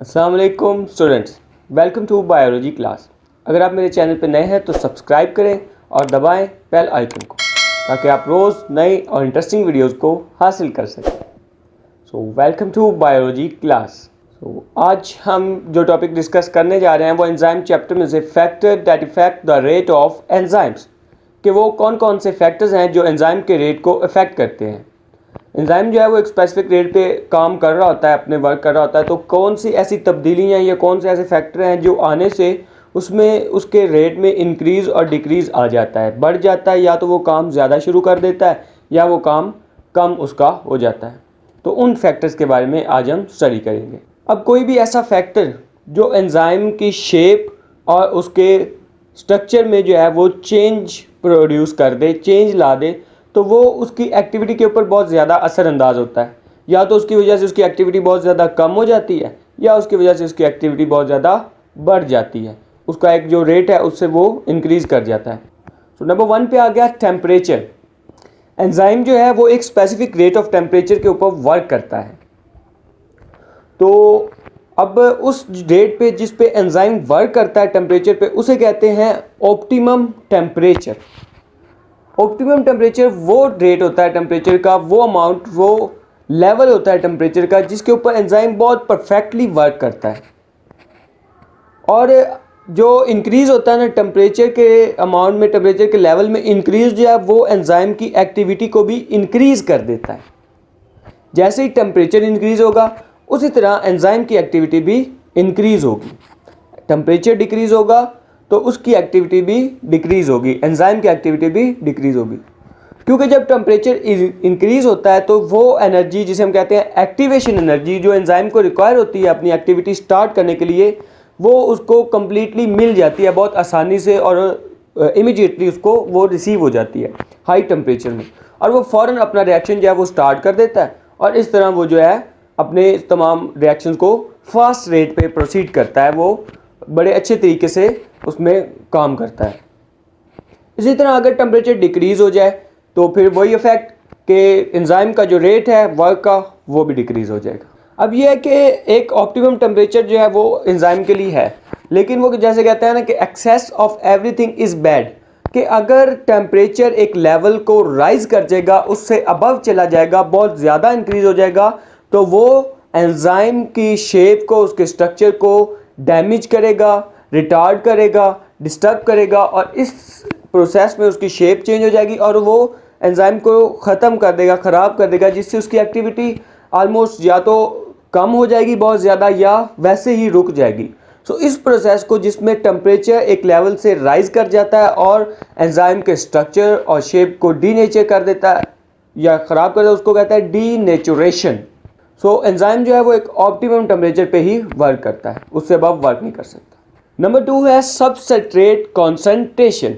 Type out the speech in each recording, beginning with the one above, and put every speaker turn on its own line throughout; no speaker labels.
अस्सलाम वालेकुम students, welcome to biology class. अगर आप मेरे चैनल पर नए हैं तो सब्सक्राइब करें और दबाएं बेल आइकन को ताकि आप रोज़ नई और इंटरेस्टिंग वीडियोस को हासिल कर सकें। So welcome to biology class. आज हम जो टॉपिक डिस्कस करने जा रहे हैं वो एंजाइम चैप्टर में से factor that effect the rate of enzymes, कि वो कौन कौन से फैक्टर्स हैं जो एंजाइम के रेट को अफेक्ट करते हैं। एंजाइम जो है वो एक स्पेसिफिक रेट पे काम कर रहा होता है, अपने वर्क कर रहा होता है, तो कौन सी ऐसी तब्दीलियाँ या कौन से ऐसे फैक्टर हैं जो आने से उसमें उसके रेट में इंक्रीज़ और डिक्रीज़ आ जाता है, बढ़ जाता है, या तो वो काम ज़्यादा शुरू कर देता है या वो काम कम उसका हो जाता है। तो उन फैक्टर्स के बारे में आज हम स्टडी करेंगे। अब कोई भी ऐसा फैक्टर जो एंजाइम की शेप और उसके स्ट्रक्चर में जो है वो चेंज प्रोड्यूस कर दे, चेंज ला दे, तो वो उसकी एक्टिविटी के ऊपर बहुत ज़्यादा असरअंदाज होता है। या तो उसकी वजह से उसकी एक्टिविटी बहुत ज़्यादा कम हो जाती है या उसकी वजह से उसकी एक्टिविटी बहुत ज़्यादा बढ़ जाती है, उसका एक जो रेट है उससे वो इंक्रीज़ कर जाता है। तो नंबर 1 पे आ गया टेम्परेचर। एंजाइम जो है वो एक स्पेसिफिक रेट ऑफ टेम्परेचर के ऊपर वर्क करता है। तो अब उस रेट पे जिस पे एंजाइम वर्क करता है टेम्परेचर पे, उसे कहते हैं ऑप्टिमम टेम्परेचर। ऑप्टिमम टेम्परेचर वो रेट होता है टेम्परेचर का, वो अमाउंट, वो लेवल होता है टेम्परेचर का जिसके ऊपर एंजाइम बहुत परफेक्टली वर्क करता है। और जो इंक्रीज़ होता है ना टेम्परेचर के अमाउंट में, टेम्परेचर के लेवल में इंक्रीज़ जो है वो एंजाइम की एक्टिविटी को भी इंक्रीज़ कर देता है। जैसे ही टेम्परेचर इंक्रीज़ होगा उसी तरह एंजाइम की एक्टिविटी भी इंक्रीज़ होगी। टेम्परेचर डिक्रीज़ होगा तो उसकी एक्टिविटी भी डिक्रीज़ होगी, एंजाइम की एक्टिविटी भी डिक्रीज़ होगी। क्योंकि जब टेम्परेचर इंक्रीज़ होता है तो वो एनर्जी जिसे हम कहते हैं एक्टिवेशन एनर्जी, जो एंजाइम को रिक्वायर होती है अपनी एक्टिविटी स्टार्ट करने के लिए, वो उसको कम्प्लीटली मिल जाती है बहुत आसानी से और इमीडिएटली उसको वो रिसीव हो जाती है हाई टेम्परेचर में, और वो फ़ौरन अपना रिएक्शन जो है वो स्टार्ट कर देता है और इस तरह वो जो है अपने तमाम रिएक्शंस को फास्ट रेट पे प्रोसीड करता है, वो बड़े अच्छे तरीके से उसमें काम करता है। इसी तरह अगर टेम्परेचर डिक्रीज़ हो जाए तो फिर वही इफेक्ट कि एंजाइम का जो रेट है वर्क का वो भी डिक्रीज़ हो जाएगा। अब ये है कि एक ऑप्टिमम टेम्परेचर जो है वो एंजाइम के लिए है, लेकिन वो जैसे कहते हैं ना कि excess of everything is bad, कि अगर टेम्परेचर एक लेवल को राइज कर जाएगा, उससे अबव चला जाएगा, बहुत ज़्यादा इंक्रीज़ हो जाएगा, तो वो एंजाइम की शेप को, उसके स्ट्रक्चर को डैमेज करेगा, रिटार्ड करेगा, डिस्टर्ब करेगा, और इस प्रोसेस में उसकी शेप चेंज हो जाएगी और वो एंजाइम को ख़त्म कर देगा, ख़राब कर देगा, जिससे उसकी एक्टिविटी आलमोस्ट या तो कम हो जाएगी बहुत ज़्यादा या वैसे ही रुक जाएगी। सो इस प्रोसेस को, जिसमें टेम्परेचर एक लेवल से राइज कर जाता है और एंजाइम के स्ट्रक्चर और शेप को डीनेचर कर देता है या ख़राब कर देता है, उसको कहता है डीनेचुरेशन। सो एंजाइम जो है वो एक ऑप्टिमम टेम्परेचर पे ही वर्क करता है, उससे अबव वर्क नहीं कर सकता। नंबर 2 है सबस्ट्रेट कॉन्सेंट्रेशन।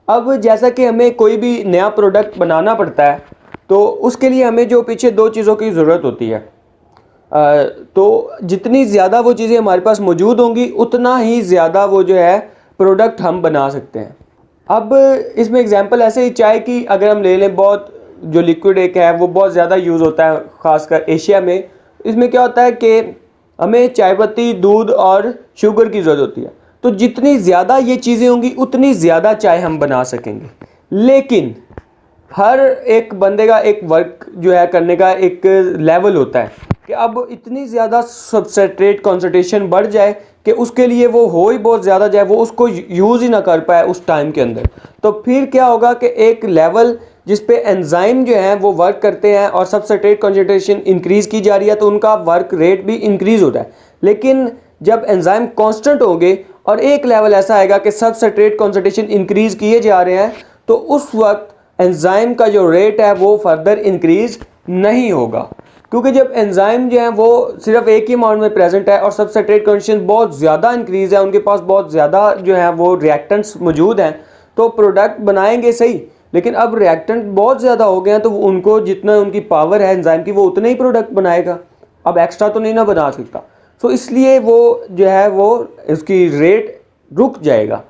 अब जैसा कि हमें कोई भी नया प्रोडक्ट बनाना पड़ता है तो उसके लिए हमें जो पीछे 2 चीज़ों की ज़रूरत होती है। तो जितनी ज़्यादा वो चीज़ें हमारे पास मौजूद होंगी उतना ही ज़्यादा वो जो है प्रोडक्ट हम बना सकते हैं। अब इसमें एग्जांपल ऐसे ही चाय की अगर हम ले लें, बहुत जो लिक्विड एक है वो बहुत ज़्यादा यूज़ होता है ख़ासकर एशिया में। इसमें क्या होता है कि हमें चाय पत्ती, दूध और शुगर की ज़रूरत होती है, तो जितनी ज़्यादा ये चीज़ें होंगी उतनी ज़्यादा चाय हम बना सकेंगे। लेकिन हर एक बंदे का एक वर्क जो है करने का एक लेवल होता है कि अब इतनी ज़्यादा सबस्ट्रेट कॉन्सेंट्रेशन बढ़ जाए कि उसके लिए वो हो ही बहुत ज़्यादा जाए, वो उसको यूज़ ही ना कर पाए उस टाइम के अंदर, तो फिर क्या होगा कि एक लेवल जिस पे एंजाइम जो हैं वो वर्क करते हैं और सबस्ट्रेट कॉन्सेंट्रेशन इंक्रीज़ की जा रही है तो उनका वर्क रेट भी इंक्रीज़ हो रहा है। लेकिन जब एंजाइम कांस्टेंट होंगे और एक लेवल ऐसा आएगा कि सबस्ट्रेट कॉन्सेंट्रेशन इंक्रीज़ किए जा रहे हैं, तो उस वक्त एंजाइम का जो रेट है वो फर्दर इंक्रीज़ नहीं होगा, क्योंकि जब एंजाइम जो है वो सिर्फ एक ही अमाउंट में प्रेजेंट है और सबस्ट्रेट कॉन्सेंट्रेशन बहुत ज़्यादा इंक्रीज़ है, उनके पास बहुत ज़्यादा जो है वो रिएक्टेंट्स मौजूद हैं, तो प्रोडक्ट बनाएंगे सही, लेकिन अब रिएक्टेंट बहुत ज़्यादा हो गए हैं तो उनको जितना उनकी पावर है एंजाइम की वो उतना ही प्रोडक्ट बनाएगा, अब एक्स्ट्रा तो नहीं ना बना सकता। सो इसलिए वो जो है वो उसकी रेट रुक जाएगा,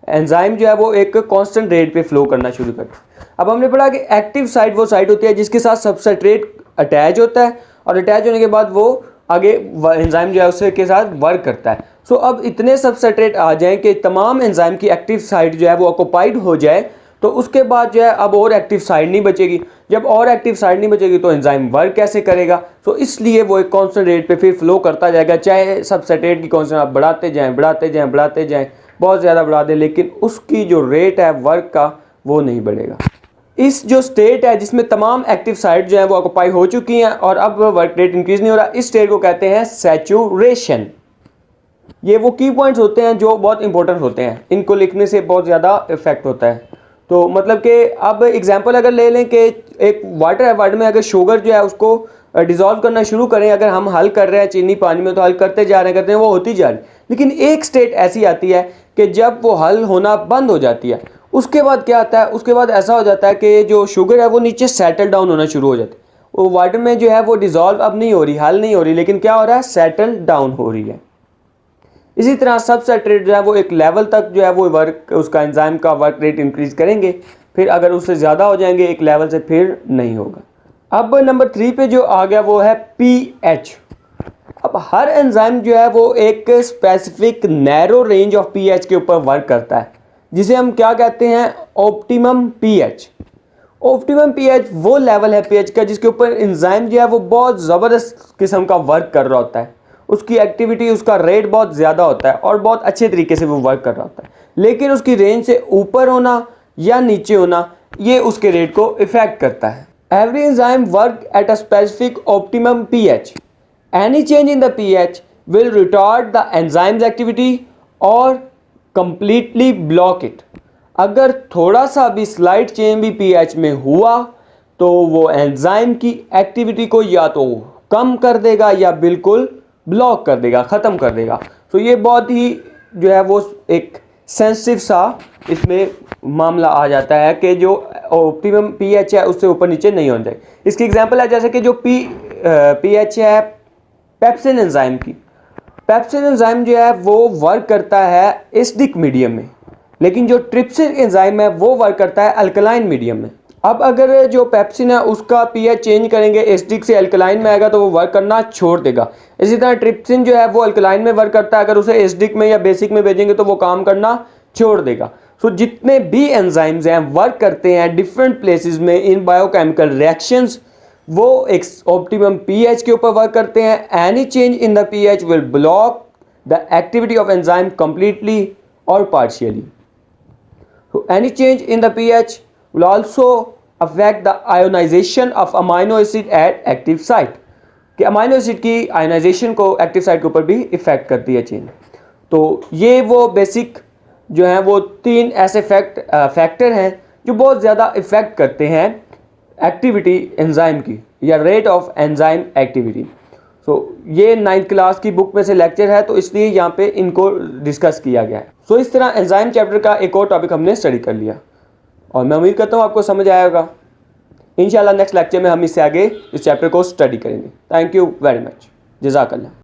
एंजाइम जो है वो एक कांस्टेंट रेट पे फ्लो करना शुरू करता है। अब हमने पढ़ा कि एक्टिव साइट वो साइट होती है जिसके साथ सबस्ट्रेट अटैच होता है और अटैच होने के बाद वो आगे एंजाइम जो है उसके के साथ वर्क करता है। सो अब इतने सबस्ट्रेट आ जाएं कि तमाम एंजाइम की एक्टिव साइट जो है वो ऑक्यूपाइड हो जाए, तो उसके बाद जो है अब और एक्टिव साइट नहीं बचेगी। जब और एक्टिव साइट नहीं बचेगी तो एंजाइम वर्क कैसे करेगा? तो इसलिए वो एक कांस्टेंट रेट पे फिर फ्लो करता जाएगा, चाहे सबस्ट्रेट की कांस्टेंट आप बढ़ाते जाएं, बहुत ज़्यादा बढ़ा दें, लेकिन उसकी जो रेट है वर्क का वो नहीं बढ़ेगा। इस जो स्टेट है जिसमें तमाम एक्टिव साइट जो है वो ऑक्यूपाई हो चुकी हैं और अब वर्क रेट इंक्रीज नहीं हो रहा, इस स्टेट को कहते हैं सैचुरेशन। ये वो की पॉइंट्स होते हैं जो बहुत इंपॉर्टेंट होते हैं, इनको लिखने से बहुत ज़्यादा इफेक्ट होता है। तो मतलब कि अब एग्जांपल अगर ले लें कि एक वाटर है, वाटर में अगर शुगर जो है उसको डिज़ोल्व करना शुरू करें, अगर हम हल कर रहे हैं चीनी पानी में तो हल करते जा रहे हैं वो होती जा रही, लेकिन एक स्टेट ऐसी आती है कि जब वो हल होना बंद हो जाती है, उसके बाद क्या आता है, उसके बाद ऐसा हो जाता है कि जो शुगर है वो नीचे सेटल डाउन होना शुरू हो जाती है। वो वाटर में जो है वो डिज़ोल्व अब नहीं हो रही, हल नहीं हो रही, लेकिन क्या हो रहा है, सेटल डाउन हो रही है। इसी तरह सबस्ट्रेट जो है वो एक लेवल तक जो है वो वर्क, उसका एंजाइम का वर्क रेट इंक्रीज करेंगे, फिर अगर उससे ज़्यादा हो जाएंगे एक लेवल से फिर नहीं होगा। अब नंबर 3 पे जो आ गया वो है पीएच। अब हर एंजाइम जो है वो एक specific narrow range of pH के ऊपर वर्क करता है, जिसे हम क्या कहते हैं, ऑप्टिमम पीएच। ऑप्टिमम पीएच वो लेवल है पीएच का जिसके ऊपर एंजाइम जो है वो बहुत ज़बरदस्त किस्म का वर्क कर रहा होता है, उसकी एक्टिविटी, उसका रेट बहुत ज़्यादा होता है और बहुत अच्छे तरीके से वो वर्क कर रहा होता है, लेकिन उसकी रेंज से ऊपर होना या नीचे होना ये उसके रेट को इफेक्ट करता है। Every enzyme work at a specific optimum pH. Any change in the pH will retard the enzymes activity और कंप्लीटली ब्लॉक इट। अगर थोड़ा सा भी स्लाइट चेंज भी पीएच में हुआ तो वो एंजाइम की एक्टिविटी को या तो कम कर देगा या बिल्कुल ब्लॉक कर देगा, ख़त्म कर देगा। तो ये बहुत ही जो है वो एक सेंसिटिव सा इसमें मामला आ जाता है कि जो ऑप्टिमम पीएच है उससे ऊपर नीचे नहीं होना चाहिए। इसकी एग्जांपल है जैसे कि जो पीएच है पेप्सिन एंजाइम की। पेप्सिन एंजाइम जो है वो वर्क करता है एसिडिक मीडियम में, लेकिन जो ट्रिप्सिन एंजाइम है वो वर्क करता है अल्कलाइन मीडियम में। अब अगर जो पेप्सिन है उसका पीएच चेंज करेंगे, एसिडिक से अल्कलाइन में आएगा तो वो वर्क करना छोड़ देगा। इसी तरह ट्रिप्सिन जो है वो अल्कलाइन में वर्क करता है, अगर उसे एसिडिक में या बेसिक में भेजेंगे तो वो काम करना छोड़ देगा। सो जितने भी एंजाइम्स हैं वर्क करते हैं डिफरेंट प्लेसेस में इन बायोकेमिकल रिएक्शंस, वो एक ऑप्टिमम पीएच के ऊपर वर्क करते हैं। Any change in the pH will block the activity of enzyme completely और partially. Any change in the pH will also affect the ionization of amino acid at active site, कि amino acid की ionisation को active site के ऊपर भी effect करती है chain. तो ये वो बेसिक जो हैं वो 3 ऐसे फैक्टर हैं जो बहुत ज़्यादा इफेक्ट करते हैं एक्टिविटी एंजाइम की या रेट ऑफ एंजाइम एक्टिविटी। सो ये 9th क्लास की बुक में से लेक्चर है, तो इसलिए यहाँ पे इनको डिस्कस किया गया है। सो इस तरह एंजाइम चैप्टर का एक और टॉपिक हमने स्टडी कर लिया और मैं उम्मीद करता हूँ आपको समझ आया होगा। इंशाल्लाह नेक्स्ट लेक्चर में हम इससे आगे इस चैप्टर को स्टडी करेंगे। Thank you very much. जज़ाकल्लाह।